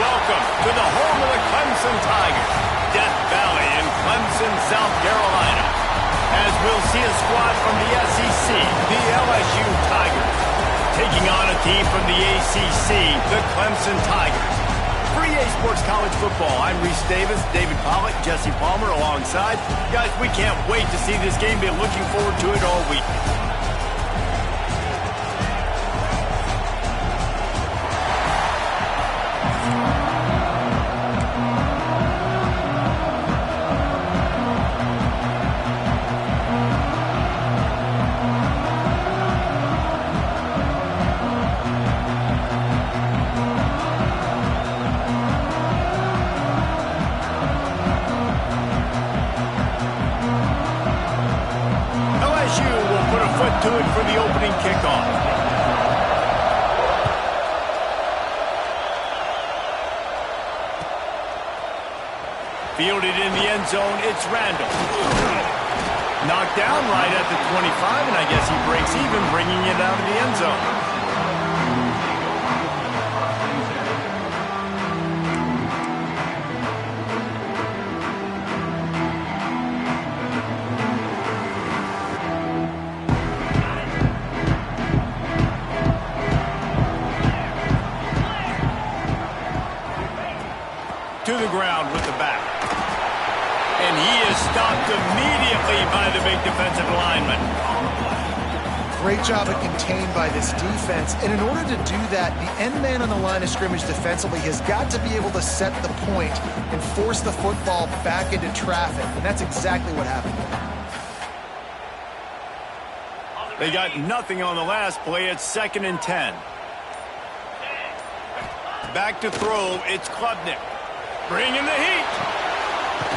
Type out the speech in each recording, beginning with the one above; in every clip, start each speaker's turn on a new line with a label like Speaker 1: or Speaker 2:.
Speaker 1: welcome to the home of the Clemson Tigers, Death Valley in Clemson, South Carolina. As we'll see a squad from the SEC, the LSU Tigers, taking on a team from the ACC, the Clemson Tigers. For EA Sports College Football, I'm Reese Davis, David Pollack, Jesse Palmer alongside. Guys, we can't wait to see this game. Been looking forward to it all week. To it for the opening kickoff. Fielded in the end zone, it's Randall. Knocked down right at the 25, and I guess he breaks even, bringing it out of the end zone. To the ground with the back. And he is stopped immediately by the big defensive lineman.
Speaker 2: Great job of contained by this defense. And in order to do that, the end man on the line of scrimmage defensively has got to be able to set the point and force the football back into traffic. And that's exactly what happened.
Speaker 1: They got nothing on the last play. It's 2nd and 10. Back to throw. It's Klubnik. Bringing the heat.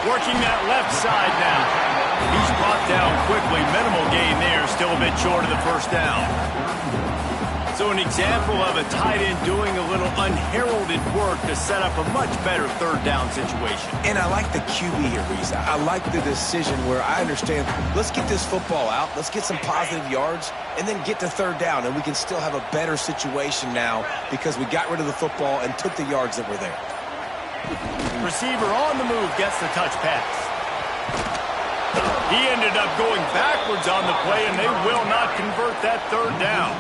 Speaker 1: Working that left side now. He's brought down quickly. Minimal gain there. Still a bit short of the first down. So an example of a tight end doing a little unheralded work to set up a much better third down situation.
Speaker 3: And I like the QB here, Reese. I like the decision where I understand, let's get this football out, let's get some positive yards, and then get to third down, and we can still have a better situation now because we got rid of the football and took the yards that were there.
Speaker 1: Receiver on the move gets the touch pass. He ended up going backwards on the play, and they will not convert that third down.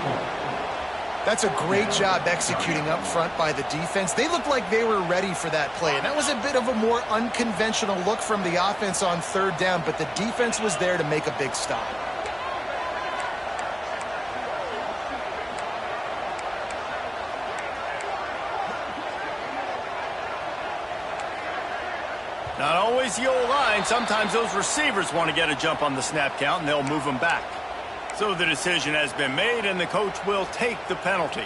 Speaker 2: That's a great job executing up front by the defense. They looked like they were ready for that play, and that was a bit of a more unconventional look from the offense on third down, but the defense was there to make a big stop.
Speaker 1: Not always the old line. Sometimes those receivers want to get a jump on the snap count, and they'll move them back. So the decision has been made, and the coach will take the penalty.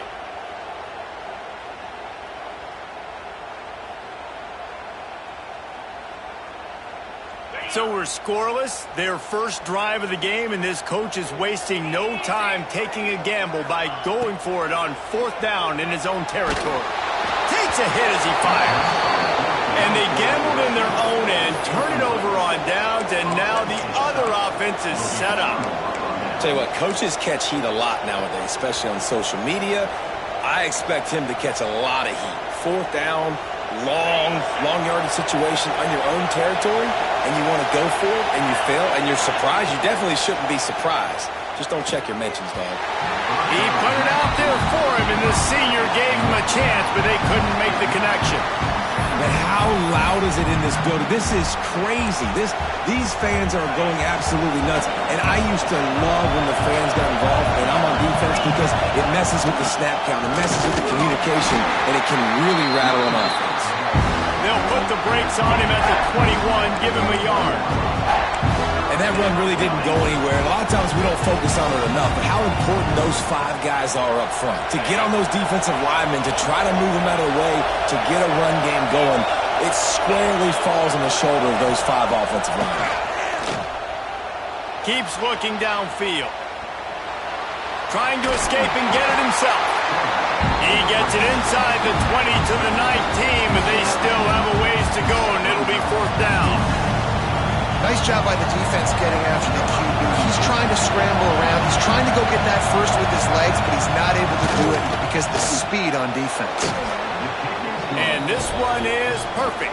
Speaker 1: So we're scoreless. Their first drive of the game, and this coach is wasting no time taking a gamble by going for it on 4th down in his own territory. Takes a hit as he fires. And they gambled in their own end, turn it over on downs, and now the other offense is set up.
Speaker 3: Tell you what, coaches catch heat a lot nowadays, especially on social media. I expect him to catch a lot of heat. 4th down, long yardage situation on your own territory, and you want to go for it, and you fail, and you're surprised. You definitely shouldn't be surprised. Just don't check your mentions, dog.
Speaker 1: He put it out there for him, and the senior gave him a chance, but they couldn't make the connection.
Speaker 3: But how loud is it in this building? This is crazy. These fans are going absolutely nuts. And I used to love when the fans got involved, and I'm on defense because it messes with the snap count, it messes with the communication, and it can really rattle an offense.
Speaker 1: They'll put the brakes on him at the 21, give him a yard.
Speaker 3: And that run really didn't go anywhere. And a lot of times we don't focus on it enough, but how important those 5 guys are up front. To get on those defensive linemen, to try to move them out of the way, to get a run game going, it squarely falls on the shoulder of those 5 offensive linemen.
Speaker 1: Keeps looking downfield. Trying to escape and get it himself. He gets it inside the 20 to the 19, but they still have a ways to go, and it'll be 4th down.
Speaker 2: Nice job by the defense getting after the QB. He's trying to scramble around. He's trying to go get that first with his legs, but he's not able to do it because of the speed on defense.
Speaker 1: And And this one is perfect.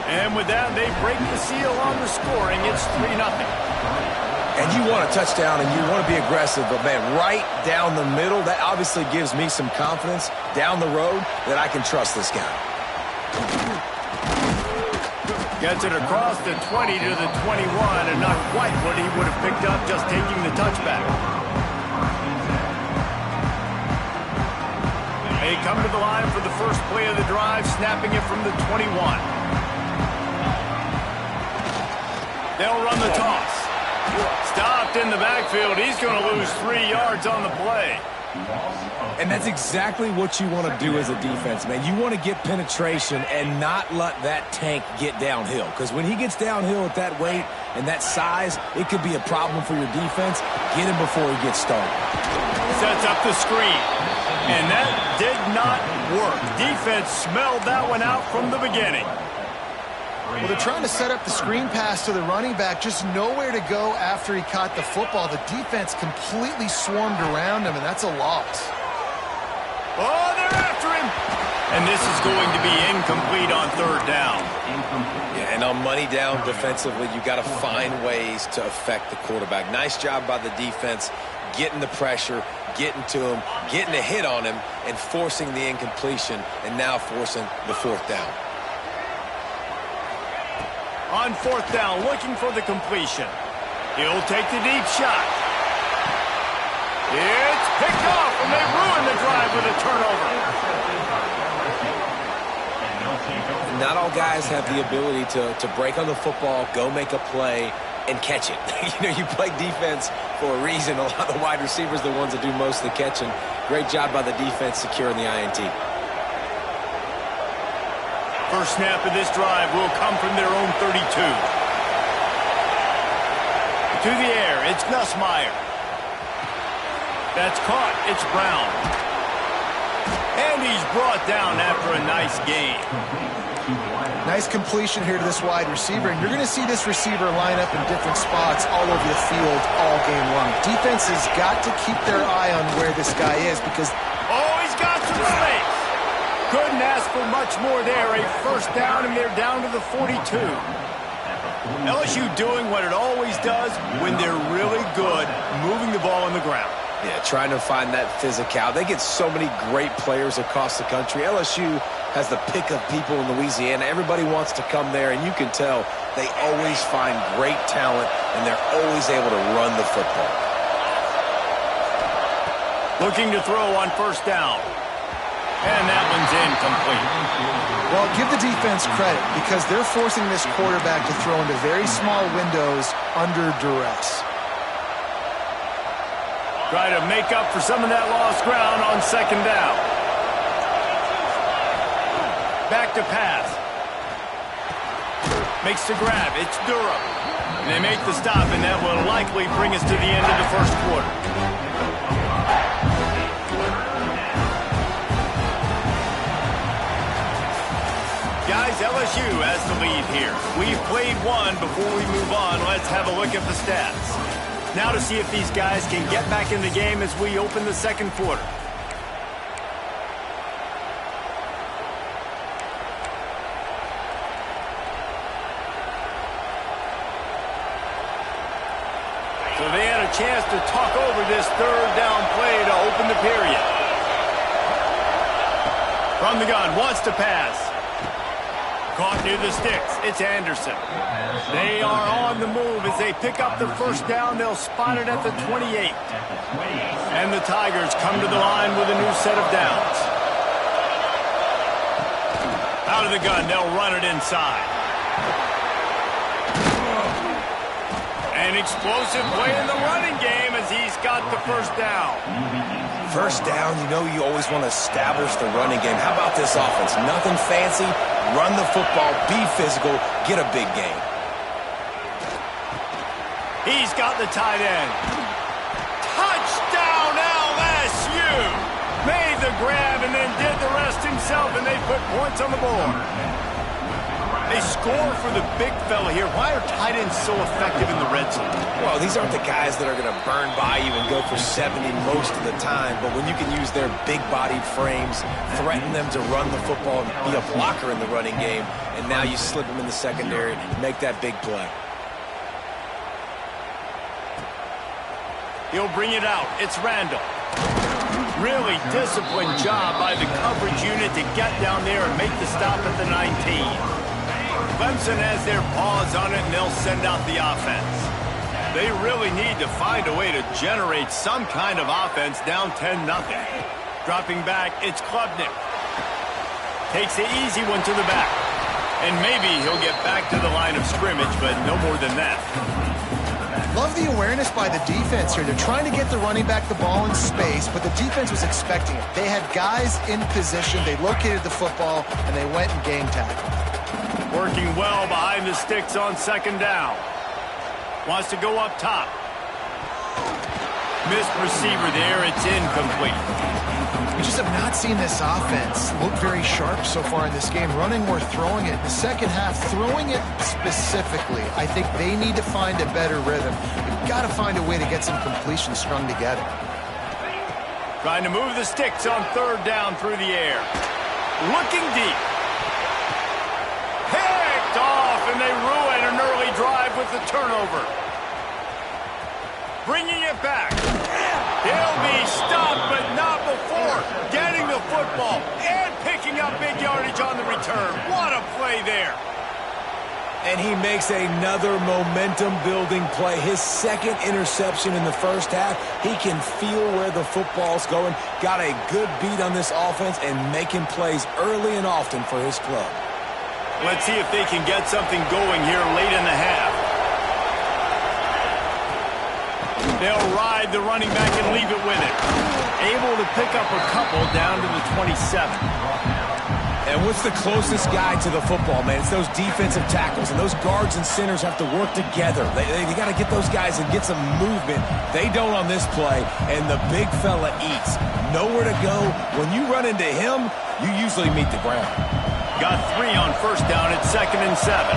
Speaker 1: And with that, they break the seal on the scoring. It's 3-0.
Speaker 3: And you want a touchdown and you want to be aggressive, but, man, right down the middle, that obviously gives me some confidence down the road that I can trust this guy.
Speaker 1: Gets it across the 20 to the 21, and not quite what he would have picked up just taking the touchback. They come to the line for the first play of the drive, snapping it from the 21. They'll run the toss. Stopped in the backfield. He's going to lose 3 yards on the play.
Speaker 3: And that's exactly what you want to do as a defense, man. You want to get penetration and not let that tank get downhill. Because when he gets downhill at that weight and that size, it could be a problem for your defense. Get him before he gets started.
Speaker 1: Sets up the screen. And that did not work. Defense smelled that one out from the beginning.
Speaker 2: Well, they're trying to set up the screen pass to the running back, just nowhere to go after he caught the football. The defense completely swarmed around him, and that's a loss.
Speaker 1: Oh, they're after him. And this is going to be incomplete on third down.
Speaker 3: Yeah, and on money down defensively, you got to find ways to affect the quarterback. Nice job by the defense, getting the pressure, getting to him, getting a hit on him, and forcing the incompletion, and now forcing the fourth down.
Speaker 1: On fourth down, looking for the completion. He'll take the deep shot. It's picked off, and they ruin the drive with a turnover.
Speaker 3: Not all guys have the ability to break on the football, go make a play, and catch it. You play defense for a reason. A lot of the wide receivers are the ones that do most of the catching. Great job by the defense securing the INT.
Speaker 1: First snap of this drive will come from their own 32. To the air, it's Nussmeier. That's caught, it's Brown. And he's brought down after a nice gain.
Speaker 2: Nice completion here to this wide receiver, and you're going to see this receiver line up in different spots all over the field all game long. Defense has got to keep their eye on where this guy is because...
Speaker 1: Oh, he's got some space. Couldn't ask for much more there. A first down, and they're down to the 42. LSU doing what it always does when they're really good, moving the ball on the ground.
Speaker 3: Yeah, trying to find that physical. They get so many great players across the country. LSU has the pick of people in Louisiana. Everybody wants to come there, and you can tell they always find great talent, and they're always able to run the football.
Speaker 1: Looking to throw on first down. And that one's incomplete.
Speaker 2: Well, give the defense credit because they're forcing this quarterback to throw into very small windows under duress.
Speaker 1: Try to make up for some of that lost ground on second down. Back to pass. Makes the grab. It's Durham. And they make the stop, and that will likely bring us to the end of the first quarter. Guys, LSU has the lead here. We've played one. Before we move on, let's have a look at the stats. Now to see if these guys can get back in the game as we open the second quarter. So they had a chance to talk over this third down play to open the period. From the gun, wants to pass. Caught near the sticks. It's Anderson. They are on the move as they pick up the first down. They'll spot it at the 28. And the Tigers come to the line with a new set of downs. Out of the gun, they'll run it inside. An explosive play in the running game as he's got the first down.
Speaker 3: First down, you always want to establish the running game. How about this offense? Nothing fancy. Run the football, be physical, get a big gain.
Speaker 1: He's got the tight end. Touchdown, LSU! Made the grab and then did the rest himself, and they put points on the board. They score for the big fella here. Why are tight ends so effective in the red zone?
Speaker 3: Well, these aren't the guys that are going to burn by you and go for 70 most of the time, but when you can use their big-bodied frames, threaten them to run the football and be a blocker in the running game, and now you slip them in the secondary and make that big play.
Speaker 1: He'll bring it out. It's Randall. Really disciplined job by the coverage unit to get down there and make the stop at the 19. Clemson has their paws on it, and they'll send out the offense. They really need to find a way to generate some kind of offense down 10-0. Dropping back, it's Klubnik. Takes the easy one to the back. And maybe he'll get back to the line of scrimmage, but no more than that.
Speaker 2: Love the awareness by the defense here. They're trying to get the running back the ball in space, but the defense was expecting it. They had guys in position. They located the football, and they went and game tackled.
Speaker 1: Working well behind the sticks on second down. Wants to go up top. Missed receiver there. It's incomplete.
Speaker 2: We just have not seen this offense look very sharp so far in this game. Running or throwing it. In the second half, throwing it specifically, I think they need to find a better rhythm. You've got to find a way to get some completions strung together.
Speaker 1: Trying to move the sticks on third down through the air. Looking deep. Picked off, and they ruin an early drive with the turnover. Bringing it back. He'll be stopped, but not before getting the football and picking up big yardage on the return. What a play there.
Speaker 3: And he makes another momentum-building play. His second interception in the first half. He can feel where the football's going. Got a good beat on this offense and making plays early and often for his club.
Speaker 1: Let's see if they can get something going here late in the half. They'll ride the running back and leave it with it. Able to pick up a couple down to the 27.
Speaker 3: And what's the closest guy to the football, man? It's those defensive tackles, and those guards and centers have to work together. They got to get those guys and get some movement. They don't on this play, and the big fella eats. Nowhere to go. When you run into him, you usually meet the ground.
Speaker 1: Got 3 on first down at 2nd and 7.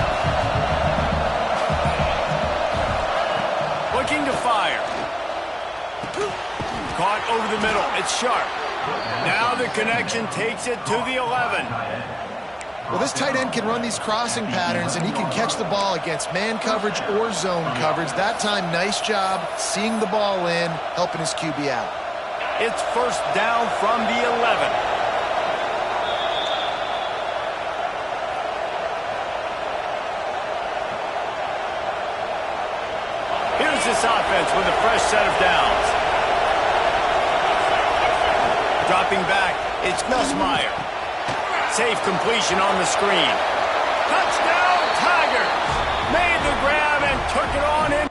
Speaker 1: Looking to fire. Caught over the middle. It's Sharp. Now the connection takes it to the 11.
Speaker 2: Well, this tight end can run these crossing patterns, and he can catch the ball against man coverage or zone coverage. That time, nice job seeing the ball in, helping his QB out.
Speaker 1: It's first down from the 11. This offense with a fresh set of downs. Dropping back, it's Nussmeier. Safe completion on the screen. Touchdown, Tigers! Made the grab and took it on in.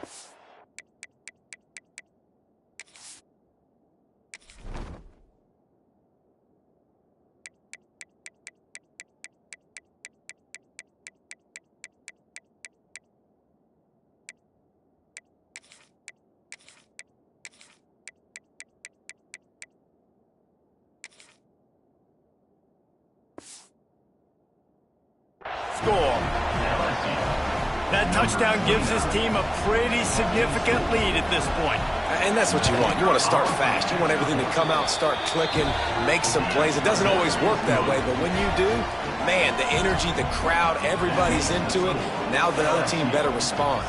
Speaker 1: Score. That touchdown gives his team a pretty significant lead at this point.
Speaker 3: And that's what you want. You want to start fast. You want everything to come out, start clicking, make some plays. It doesn't always work that way, but when you do, man, the energy, the crowd, everybody's into it. Now the other team better respond.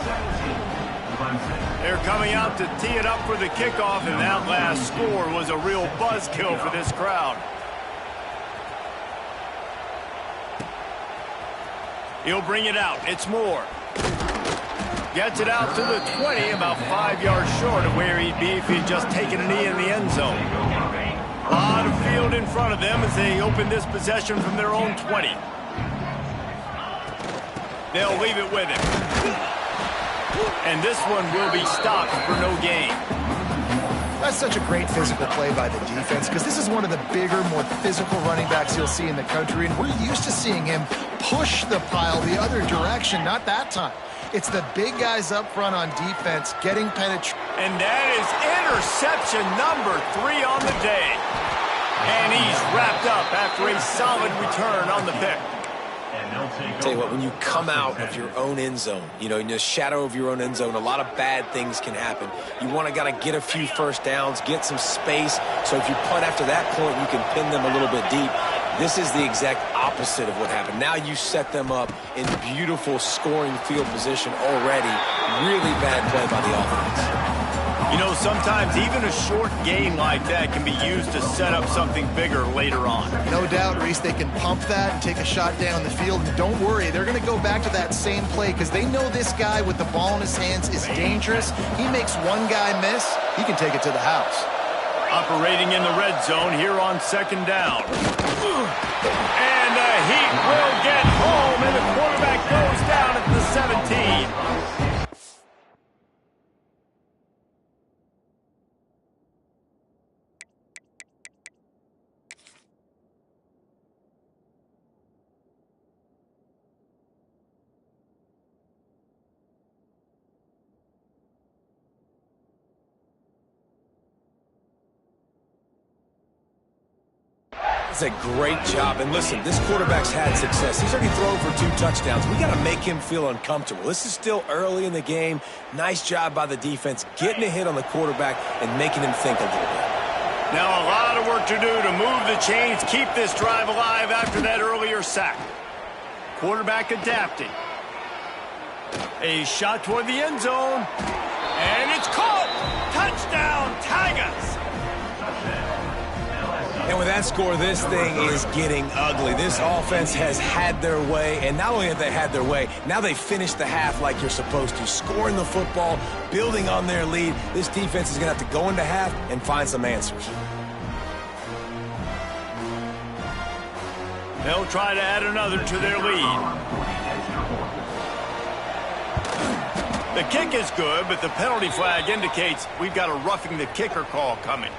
Speaker 1: They're coming out to tee it up for the kickoff, and that last score was a real buzzkill for this crowd. He'll bring it out. It's Moore. Gets it out to the 20, about 5 yards short of where he'd be if he'd just taken a knee in the end zone. A lot of field in front of them as they open this possession from their own 20. They'll leave it with him. And this one will be stopped for no gain.
Speaker 2: That's such a great physical play by the defense, because this is one of the bigger, more physical running backs you'll see in the country, and we're used to seeing him push the pile the other direction. Not that time. It's the big guys up front on defense getting penetration.
Speaker 1: And that is interception number 3 on the day. And he's wrapped up after a solid return on the pick.
Speaker 3: Tell you what, when you come out of your own end zone, you know, in the shadow of your own end zone, a lot of bad things can happen. You want to get a few first downs, get some space, so if you punt after that point, you can pin them a little bit deep. This is the exact opposite of what happened. Now you set them up in beautiful scoring field position already. Really bad play by the offense.
Speaker 1: You know, sometimes even a short gain like that can be used to set up something bigger later on.
Speaker 2: No doubt, Reese, they can pump that and take a shot down the field. And don't worry, they're going to go back to that same play because they know this guy with the ball in his hands is dangerous. He makes one guy miss, he can take it to the house.
Speaker 1: Operating in the red zone here on second down. And the Heat will get home, and the quarterback goes down at the 17.
Speaker 3: That's a great job. And listen, this quarterback's had success. He's already thrown for 2 touchdowns. We got to make him feel uncomfortable. This is still early in the game. Nice job by the defense, getting a hit on the quarterback and making him think a little bit.
Speaker 1: Now a lot of work to do to move the chains, keep this drive alive after that earlier sack. Quarterback adapting. A shot toward the end zone. And it's caught! Touchdown, Tigers!
Speaker 3: And with that score, this thing is getting ugly. This offense has had their way, and not only have they had their way, now they finished the half like you're supposed to, scoring the football, building on their lead. This defense is going to have to go into half and find some answers.
Speaker 1: They'll try to add another to their lead. The kick is good, but the penalty flag indicates we've got a roughing the kicker call coming.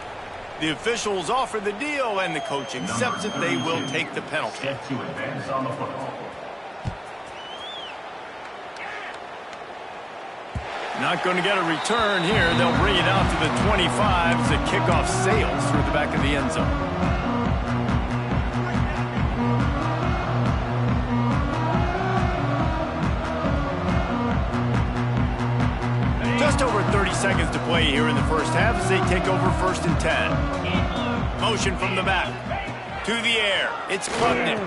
Speaker 1: The officials offer the deal, and the coach accepts it. They will take the penalty. Not going to get a return here. They'll bring it out to the 25 as the kickoff sails through the back of the end zone. Just over 30 seconds to play here in the first half as they take over 1st and 10. Motion from the back. To the air. It's Klubnik.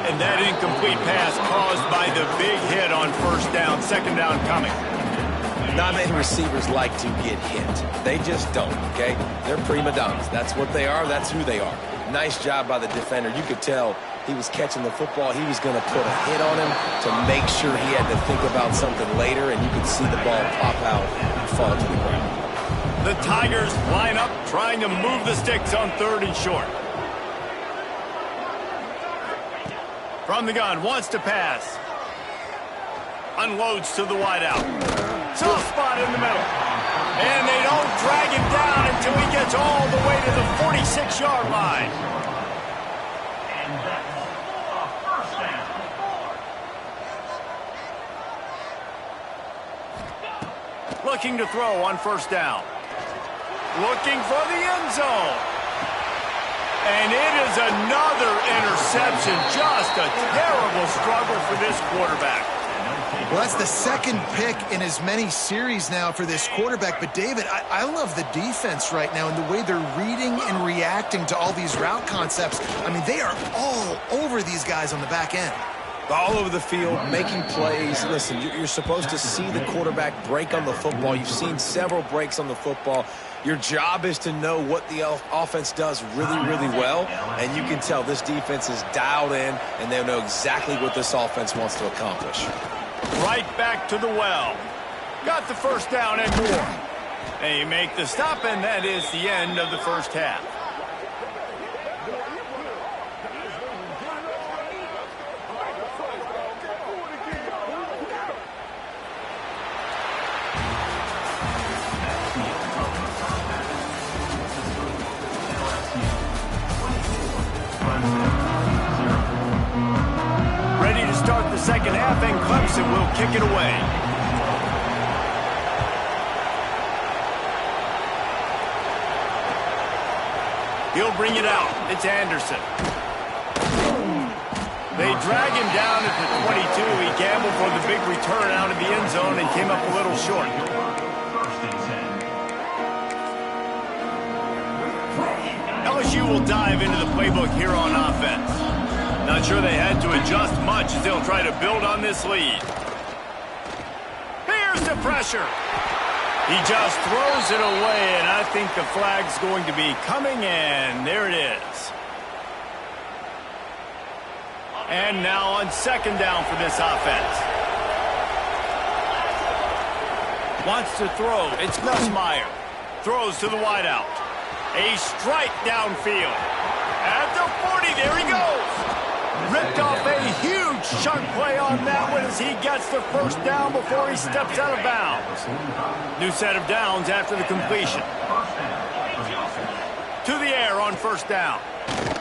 Speaker 1: And that incomplete pass caused by the big hit on 1st down. 2nd down coming.
Speaker 3: Not many receivers like to get hit. They just don't, okay? They're prima donnas. That's what they are. That's who they are. Nice job by the defender. You could tell he was catching the football. He was going to put a hit on him to make sure he had to think about something later, and you could see the ball pop out and fall to the ground.
Speaker 1: The Tigers line up, trying to move the sticks on 3rd and short. From the gun, wants to pass. Unloads to the wideout. Soft spot in the middle. And they don't drag him down until he gets all the way to the 46-yard line. Looking to throw on 1st down. Looking for the end zone. And it is another interception. Just a terrible struggle for this quarterback.
Speaker 2: Well, that's the 2nd pick in as many series now for this quarterback. But, David, I love the defense right now and the way they're reading and reacting to all these route concepts. I mean, they are all over these guys on the back end.
Speaker 3: All over the field, making plays. Listen, you're supposed to see the quarterback break on the football. You've seen several breaks on the football. Your job is to know what the offense does really, really well, and you can tell this defense is dialed in, and they know exactly what this offense wants to accomplish.
Speaker 1: Right back to the well. Got the 1st down and more. They make the stop, and that is the end of the first half. Ready to start the second half, and Clemson will kick it away. He'll bring it out. It's Anderson. They drag him down at the 22. He gambled for the big return out of the end zone and came up a little short. LSU will dive into the playbook here on offense. Not sure they had to adjust much as they'll try to build on this lead. Here's the pressure. He just throws it away, and I think the flag's going to be coming in. There it is. And now on second down for this offense. Wants to throw. It's Nussmeier. Throws to the wideout. A strike downfield. At the 40, there he goes. Ripped off a huge chunk play on that one as he gets the first down before he steps out of bounds. New set of downs after the completion. To the air on first down.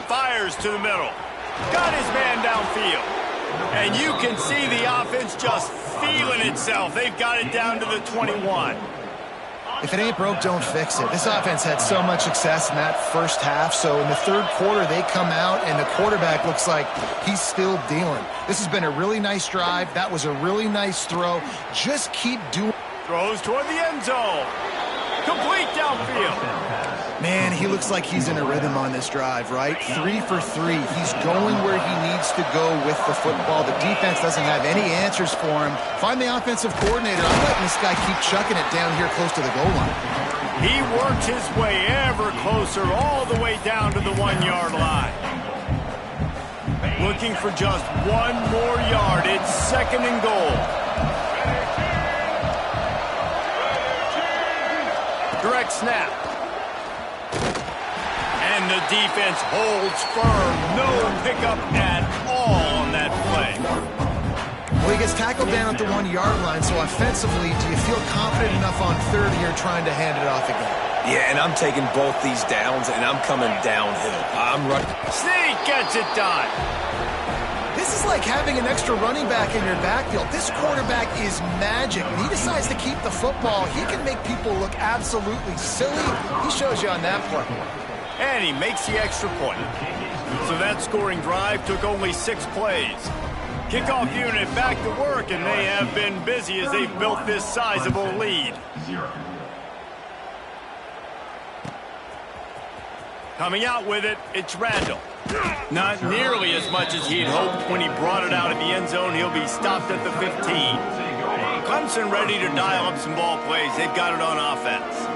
Speaker 1: Fires to the middle. Got his man downfield. And you can see the offense just feeling itself. They've got it down to the 21.
Speaker 2: If it ain't broke, don't fix it. This offense had so much success in that first half, so in the third quarter, they come out, and the quarterback looks like he's still dealing. This has been a really nice drive. That was a really nice throw. Just keep doing.
Speaker 1: Throws toward the end zone. Complete downfield.
Speaker 2: Man, he looks like he's in a rhythm on this drive, right? 3 for 3. He's going where he needs to go with the football. The defense doesn't have any answers for him. Find the offensive coordinator. I'm letting this guy keep chucking it down here close to the goal line.
Speaker 1: He works his way ever closer all the way down to the 1-yard line. Looking for just one more yard. It's second and goal. Direct snap. And the defense holds firm. No pickup at all on that play.
Speaker 2: Well, he gets tackled down at the 1-yard line, so offensively, do you feel confident enough on third you're trying to hand it off again?
Speaker 3: Yeah, and I'm taking both these downs, and I'm coming downhill. I'm running.
Speaker 1: Sneak gets it done.
Speaker 2: This is like having an extra running back in your backfield. This quarterback is magic. When he decides to keep the football, he can make people look absolutely silly. He shows you on that play.
Speaker 1: And he makes the extra point. So that scoring drive took only 6 plays. Kickoff unit back to work, and they have been busy as they've built this sizable lead. Coming out with it, it's Randall. Not nearly as much as he'd hoped when he brought it out of the end zone. He'll be stopped at the 15. Clemson ready to dial up some ball plays. They've got it on offense.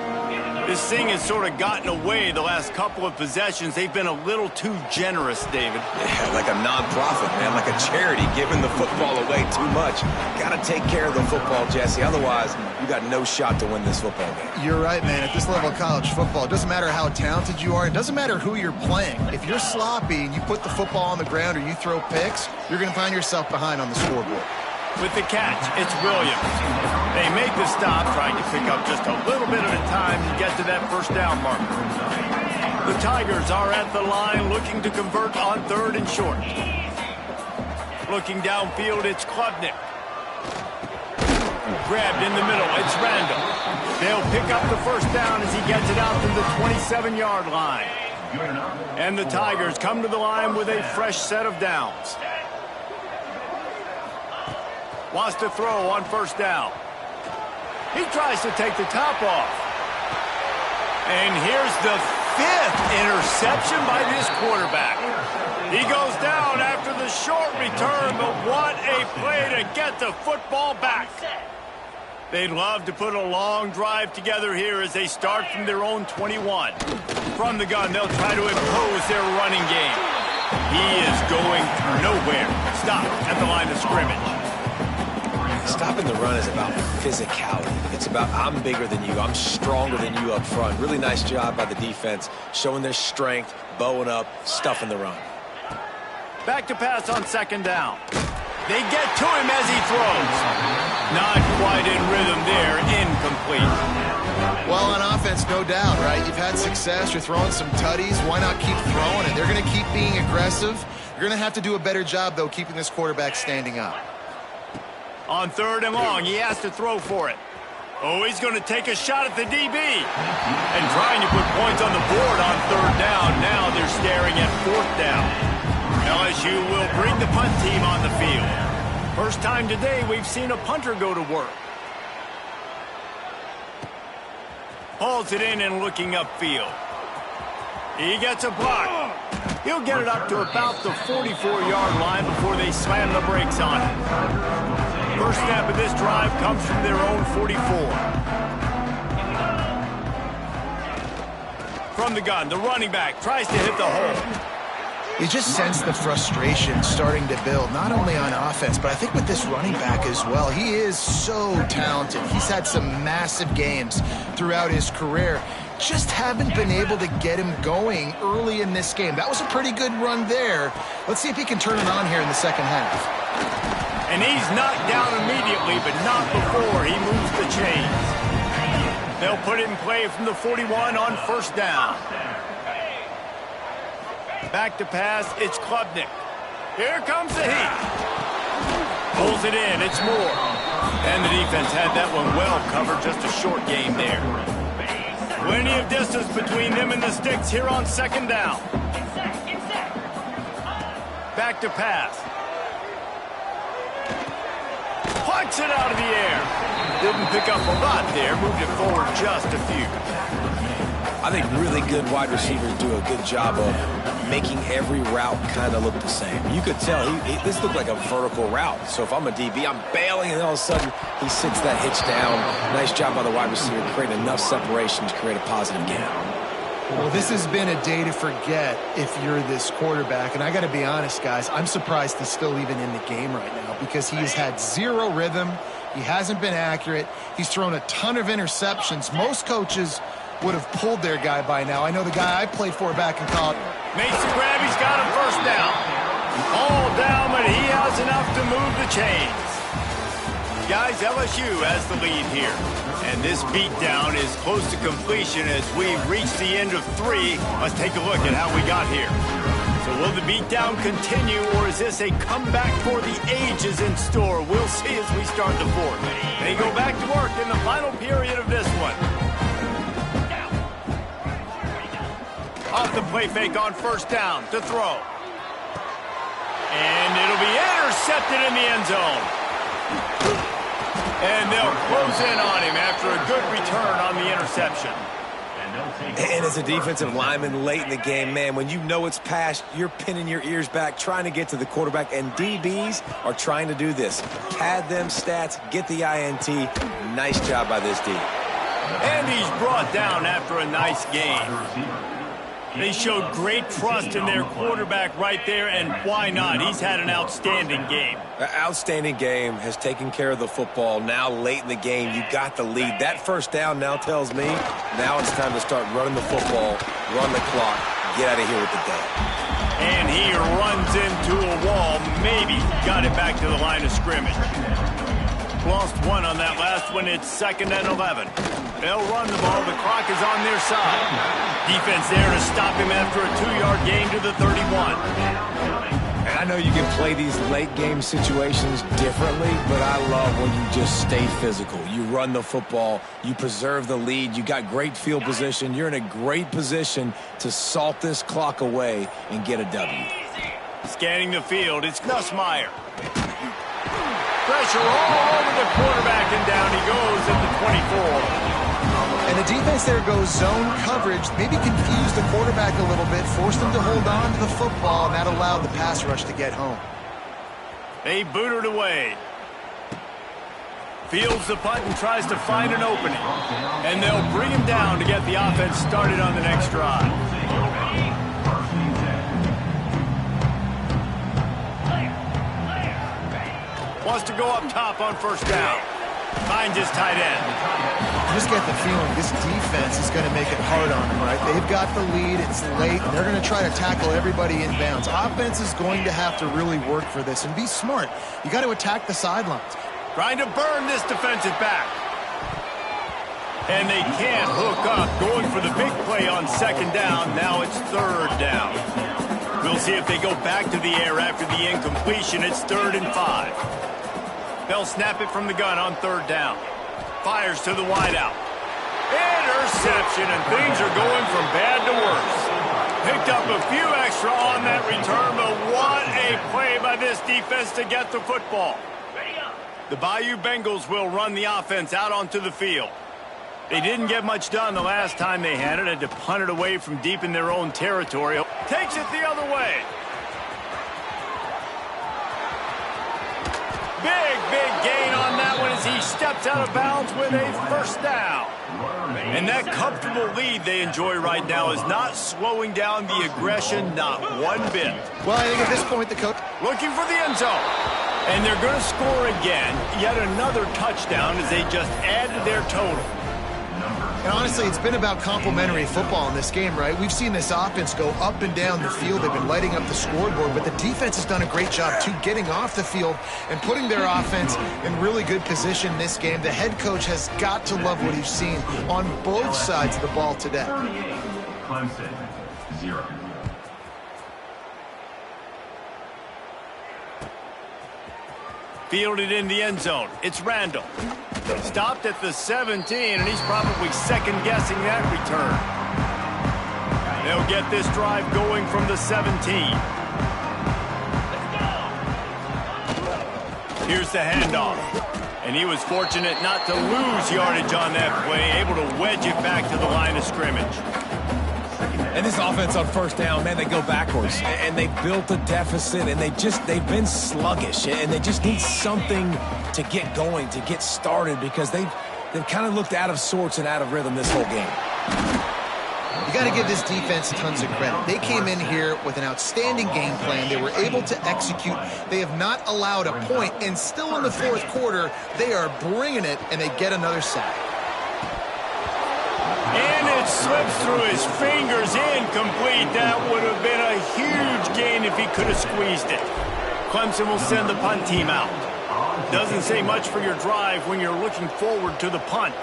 Speaker 1: This thing has sort of gotten away the last couple of possessions. They've been a little too generous, David.
Speaker 3: Yeah, like a nonprofit, man, like a charity, giving the football away too much. Got to take care of the football, Jesse. Otherwise, you got no shot to win this football game.
Speaker 2: You're right, man. At this level of college football, it doesn't matter how talented you are. It doesn't matter who you're playing. If you're sloppy and you put the football on the ground or you throw picks, you're going to find yourself behind on the scoreboard.
Speaker 1: With the catch, it's Williams. They make the stop, trying to pick up just a little bit at a time to get to that first down marker. The Tigers are at the line looking to convert on third and short. Looking downfield, it's Klubnik. Grabbed in the middle, it's Randall. They'll pick up the first down as he gets it out to the 27-yard line. And the Tigers come to the line with a fresh set of downs. Wants to throw on first down. He tries to take the top off. And here's the 5th interception by this quarterback. He goes down after the short return, but what a play to get the football back. They'd love to put a long drive together here as they start from their own 21. From the gun, they'll try to impose their running game. He is going nowhere. Stop at the line of scrimmage.
Speaker 3: Stopping the run is about physicality. It's about I'm bigger than you. I'm stronger than you up front. Really nice job by the defense, showing their strength, bowing up, stuffing the run.
Speaker 1: Back to pass on second down. They get to him as he throws. Not quite in rhythm there. Incomplete.
Speaker 2: Well, on offense, no doubt, right? You've had success. You're throwing some tutties. Why not keep throwing it? They're going to keep being aggressive. You're going to have to do a better job, though, keeping this quarterback standing up.
Speaker 1: On third and long, he has to throw for it. Oh, he's going to take a shot at the DB. And trying to put points on the board on third down. Now they're staring at fourth down. LSU will bring the punt team on the field. First time today we've seen a punter go to work. Hauls it in and looking upfield. He gets a block. He'll get it up to about the 44-yard line before they slam the brakes on it. First snap of this drive comes from their own 44. From the gun, the running back tries to hit the hole.
Speaker 2: You just sense the frustration starting to build, not only on offense, but I think with this running back as well. He is so talented. He's had some massive games throughout his career. Just haven't been able to get him going early in this game. That was a pretty good run there. Let's see if he can turn it on here in the second half.
Speaker 1: And he's knocked down immediately, but not before he moves the chains. They'll put it in play from the 41 on first down. Back to pass, it's Klubnik. Here comes the heat. Pulls it in, it's Moore. And the defense had that one well covered, just a short game there. Plenty of distance between them and the sticks here on second down. Back to pass. Plucks it out of the air. Didn't pick up a lot there, moved it forward just a few.
Speaker 3: I think really good wide receivers do a good job of making every route kind of look the same. You could tell this looked like a vertical route. So if I'm a DB, I'm bailing, and all of a sudden he sits that hitch down. Nice job by the wide receiver, creating enough separation to create a positive gain.
Speaker 2: Well, this has been a day to forget if you're this quarterback. And I got to be honest, guys, I'm surprised he's still even in the game right now because he has had zero rhythm. He hasn't been accurate. He's thrown a ton of interceptions. Most coaches would have pulled their guy by now. I know the guy I played for back in college.
Speaker 1: Makes the grab, he's got him first down. All down, but he has enough to move the chains. Guys, LSU has the lead here. And this beatdown is close to completion as we reach the end of 3. Let's take a look at how we got here. So will the beatdown continue, or is this a comeback for the ages in store? We'll see as we start the 4th. They go back to work in the final period of this one. Off the play fake on first down to throw. And it'll be intercepted in the end zone. And they'll close in on him after a good return on the interception.
Speaker 3: And as a defensive lineman late in the game, man, when you know it's past, you're pinning your ears back, trying to get to the quarterback, and DBs are trying to do this. Pad them stats, get the INT. Nice job by this D.
Speaker 1: And he's brought down after a nice game. They showed great trust in their quarterback right there, and why not? He's had an outstanding game.
Speaker 3: An outstanding game, has taken care of the football. Now late in the game, you got the lead. That first down now tells me now it's time to start running the football, run the clock, get out of here with the day.
Speaker 1: And he runs into a wall, maybe got it back to the line of scrimmage. Lost one on that last one. It's 2nd and 11. They'll run the ball. The clock is on their side. Defense there to stop him after a 2-yard gain to the 31.
Speaker 3: And I know you can play these late game situations differently, but I love when you just stay physical. You run the football. You preserve the lead. You got great field position. You're in a great position to salt this clock away and get a W.
Speaker 1: Scanning the field, it's Nussmeier. Pressure all over the quarterback, and down he goes at the 24.
Speaker 2: And the defense there goes zone coverage, maybe confused the quarterback a little bit, forced him to hold on to the football, and that allowed the pass rush to get home.
Speaker 1: They boot it away. Fields the punt and tries to find an opening. And they'll bring him down to get the offense started on the next drive. Wants to go up top on first down. Finds his tight end.
Speaker 2: You just get the feeling this defense is going to make it hard on them, right? They've got the lead, it's late, and they're going to try to tackle everybody in bounds. Offense is going to have to really work for this and be smart. You got to attack the sidelines.
Speaker 1: Trying to burn this defensive back. And they can't hook up. Going for the big play on second down. Now it's third down. We'll see if they go back to the air after the incompletion. It's 3rd and 5. They'll snap it from the gun on third down. Fires to the wideout. Interception, and things are going from bad to worse. Picked up a few extra extra on that return, but what a play by this defense to get the football. The Bayou Bengals will run the offense out onto the field. They didn't get much done the last time they had it. Had to punt it away from deep in their own territory. Takes it the other way. Big gain on that one as he steps out of bounds with a first down. And that comfortable lead they enjoy right now is not slowing down the aggression, not one bit.
Speaker 2: Well, I think at this point the coach
Speaker 1: Looking for the end zone. And they're going to score again. Yet another touchdown as they just added their total.
Speaker 2: And honestly, it's been about complementary football in this game, right? We've seen this offense go up and down the field. They've been lighting up the scoreboard, but the defense has done a great job, too, getting off the field and putting their offense in really good position in this game. The head coach has got to love what he's seen on both sides of the ball today.
Speaker 4: 38, Clemson, 0.
Speaker 1: Fielded in the end zone. It's Randall. Stopped at the 17, and he's probably second-guessing that return. They'll get this drive going from the 17. Here's the handoff. And he was fortunate not to lose yardage on that play, able to wedge it back to the line of scrimmage.
Speaker 3: And this offense on first down, man, they go backwards. And they built a deficit, and they've been sluggish. And they just need something to get going, to get started, because they've kind of looked out of sorts and out of rhythm this whole game.
Speaker 2: You got to give this defense tons of credit. They came in here with an outstanding game plan. They were able to execute. They have not allowed a point, and still in the fourth quarter, they are bringing it, and they get another sack.
Speaker 1: And it slips through his fingers, incomplete. That would have been a huge gain if he could have squeezed it. Clemson will send the punt team out. Doesn't say much for your drive when you're looking forward to the punt.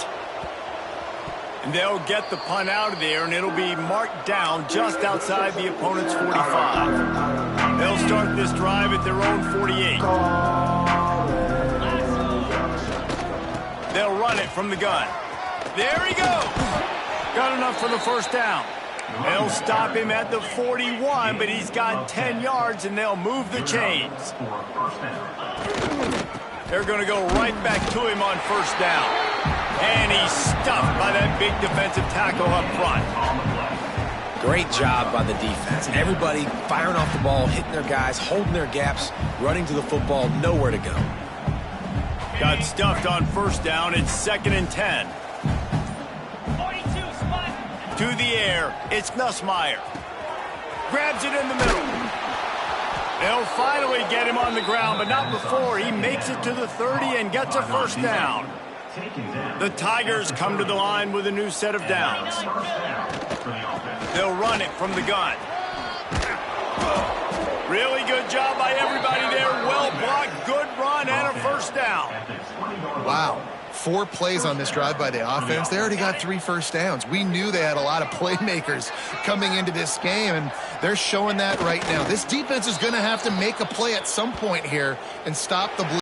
Speaker 1: And they'll get the punt out of there, and it'll be marked down just outside the opponent's 45. They'll start this drive at their own 48. They'll run it from the gun. There he goes. Got enough for the first down. They'll stop him at the 41, but he's got 10 yards, and they'll move the chains. They're going to go right back to him on first down. And he's stuffed by that big defensive tackle up front.
Speaker 3: Great job by the defense. Everybody firing off the ball, hitting their guys, holding their gaps, running to the football, nowhere to go.
Speaker 1: Got stuffed on first down. It's 2nd and 10. To the air, it's Nussmeier. Grabs it in the middle. They'll finally get him on the ground, but not before he makes it to the 30 and gets a first down. The Tigers come to the line with a new set of downs. They'll run it from the gun. Really good job by everybody there. Well blocked, good run, and a first down.
Speaker 2: Wow. 4 plays on this drive by the offense. They already got 3 first downs. We knew they had a lot of playmakers coming into this game, and they're showing that right now. This defense is going to have to make a play at some point here and stop the blue.